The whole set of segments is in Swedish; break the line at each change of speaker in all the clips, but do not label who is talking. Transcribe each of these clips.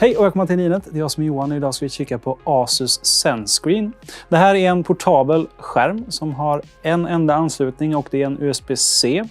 Hej och välkomna till Ninet. Det är jag som är Johan och idag ska vi kika på Asus ZenScreen. Det här är en portabel skärm som har en enda anslutning och det är en USB-C.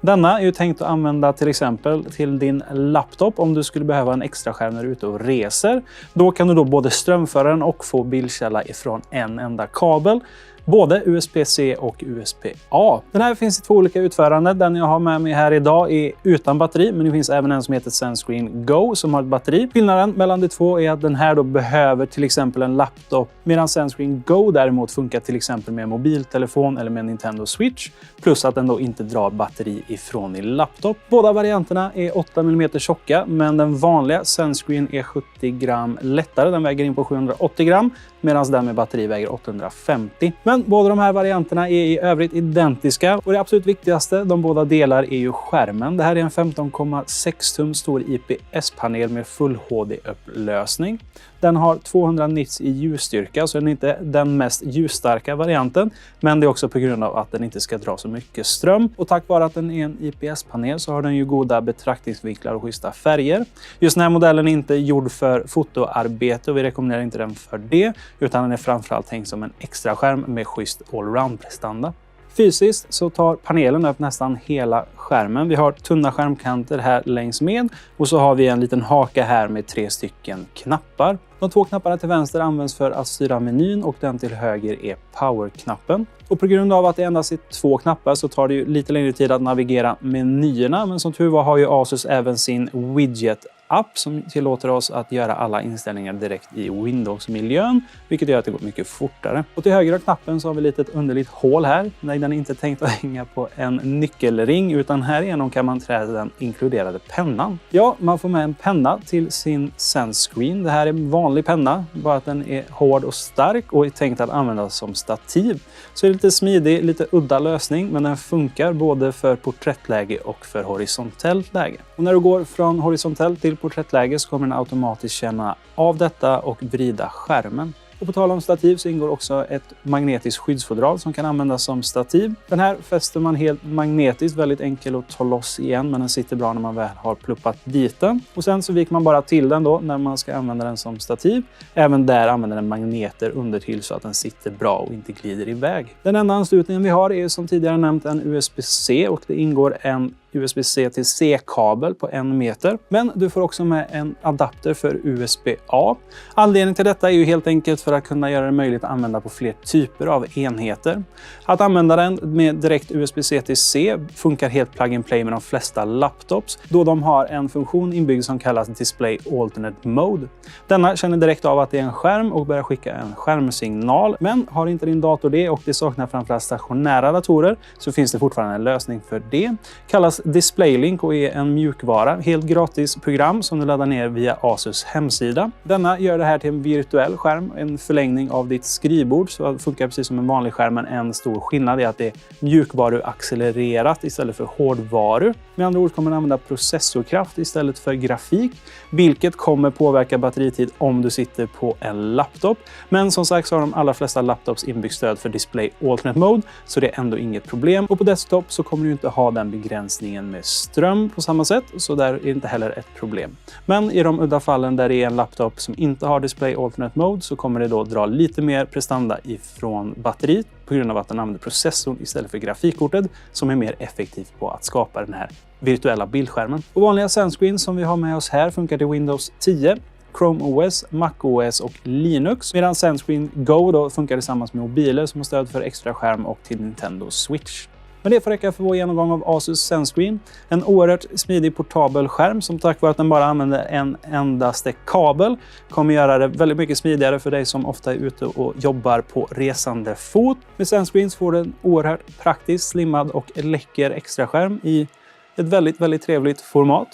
Denna är ju tänkt att använda till exempel till din laptop om du skulle behöva en extra skärm när du är ute och reser. Då kan du då både strömföra den och få bildkälla ifrån en enda kabel. Både USB-C och USB-A. Den här finns i två olika utföranden. Den jag har med mig här idag är utan batteri, men det finns även en som heter ZenScreen Go som har ett batteri. Skillnaden mellan de två är att den här då behöver till exempel en laptop, medan ZenScreen Go däremot funkar till exempel med mobiltelefon eller med Nintendo Switch, plus att den då inte drar batteri ifrån din laptop. Båda varianterna är 8 mm tjocka, men den vanliga ZenScreen är 70 gram lättare. Den väger in på 780 gram, medan den med batteri väger 850. Men båda de här varianterna är i övrigt identiska och det absolut viktigaste, de båda delar är ju skärmen. Det här är en 15,6 tum stor IPS-panel med Full HD-upplösning. Den har 200 nits i ljusstyrka, så den är inte den mest ljusstarka varianten, men det är också på grund av att den inte ska dra så mycket ström. Och tack vare att den är en IPS-panel så har den ju goda betraktningsvinklar och schyssta färger. Just den här modellen är inte gjord för fotoarbete och vi rekommenderar inte den för det, utan den är framförallt tänkt som en extra skärm med schysst allround-prestanda. Fysiskt så tar panelen upp nästan hela skärmen. Vi har tunna skärmkanter här längs med och så har vi en liten haka här med 3 stycken knappar. De 2 knapparna till vänster används för att styra menyn och den till höger är power-knappen. Och på grund av att det endast är 2 knappar så tar det ju lite längre tid att navigera menyerna, men som tur var har ju Asus även sin widget-app som tillåter oss att göra alla inställningar direkt i Windows-miljön, vilket gör att det går mycket fortare. Och till höger av knappen så har vi lite ett underligt hål här. Nej, den är inte tänkt att hänga på en nyckelring, utan här igenom kan man träda den inkluderade pennan. Ja, man får med en penna till sin ZenScreen. Det här är en vanlig penna, bara att den är hård och stark och är tänkt att användas som stativ. Så det är lite smidig, lite udda lösning, men den funkar både för porträttläge och för horisontellt läge. Och när du går från horisontellt till porträttläge så kommer den automatiskt känna av detta och vrida skärmen. Och på tal om stativ så ingår också ett magnetiskt skyddsfodral som kan användas som stativ. Den här fäster man helt magnetiskt, väldigt enkel att ta loss igen, men den sitter bra när man väl har pluppat dit den. Och sen så viker man bara till den då när man ska använda den som stativ. Även där använder den magneter under till så att den sitter bra och inte glider iväg. Den enda anslutningen vi har är som tidigare nämnt en USB-C och det ingår en USB-C till C-kabel på 1 meter. Men du får också med en adapter för USB-A. Anledningen till detta är ju helt enkelt för att kunna göra det möjligt att använda på fler typer av enheter. Att använda den med direkt USB-C till C funkar helt plug and play med de flesta laptops, då de har en funktion inbyggd som kallas Display Alternate Mode. Denna känner direkt av att det är en skärm och börjar skicka en skärmsignal, men har inte din dator det och det saknar framförallt stationära datorer så finns det fortfarande en lösning för det. Kallas DisplayLink och är en mjukvara, helt gratis program som du laddar ner via Asus hemsida. Denna gör det här till en virtuell skärm, en förlängning av ditt skrivbord, så det funkar precis som en vanlig skärm, men en stor skillnad är att det är mjukvaruaccelererat istället för hårdvaru. Med andra ord kommer man använda processorkraft istället för grafik, vilket kommer påverka batteritid om du sitter på en laptop. Men som sagt så har de allra flesta laptops inbyggt stöd för Display Alternate Mode, så det är ändå inget problem. Och på desktop så kommer du inte ha den begränsningen med ström på samma sätt, så där är det inte heller ett problem. Men i de udda fallen där det är en laptop som inte har Display Alternate Mode så kommer det då dra lite mer prestanda ifrån batteriet på grund av att den använder processorn istället för grafikkortet som är mer effektivt på att skapa den här virtuella bildskärmen. Och vanliga ZenScreen som vi har med oss här funkar till Windows 10, Chrome OS, Mac OS och Linux, medan ZenScreen Go då funkar tillsammans med mobiler som har stöd för extra skärm och till Nintendo Switch. Men det får räcka för vår genomgång av Asus ZenScreen. En oerhört smidig portabel skärm som tack vare att den bara använder en endaste kabel kommer göra det väldigt mycket smidigare för dig som ofta är ute och jobbar på resande fot. Med ZenScreen får du en oerhört praktisk, slimmad och läcker extra skärm i ett väldigt trevligt format.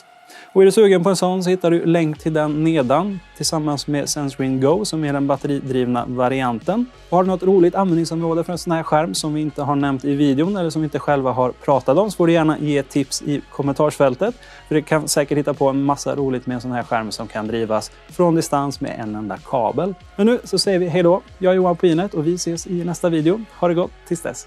Och är du sugen på en sån så hittar du länk till den nedan tillsammans med ZenScreen Go som är den batteridrivna varianten. Och har du något roligt användningsområde för en sån här skärm som vi inte har nämnt i videon eller som vi inte själva har pratat om så får du gärna ge ett tips i kommentarsfältet. För du kan säkert hitta på en massa roligt med en sån här skärm som kan drivas från distans med en enda kabel. Men nu så säger vi hej då. Jag är Johan på Ninet och vi ses i nästa video. Ha det gott tills dess.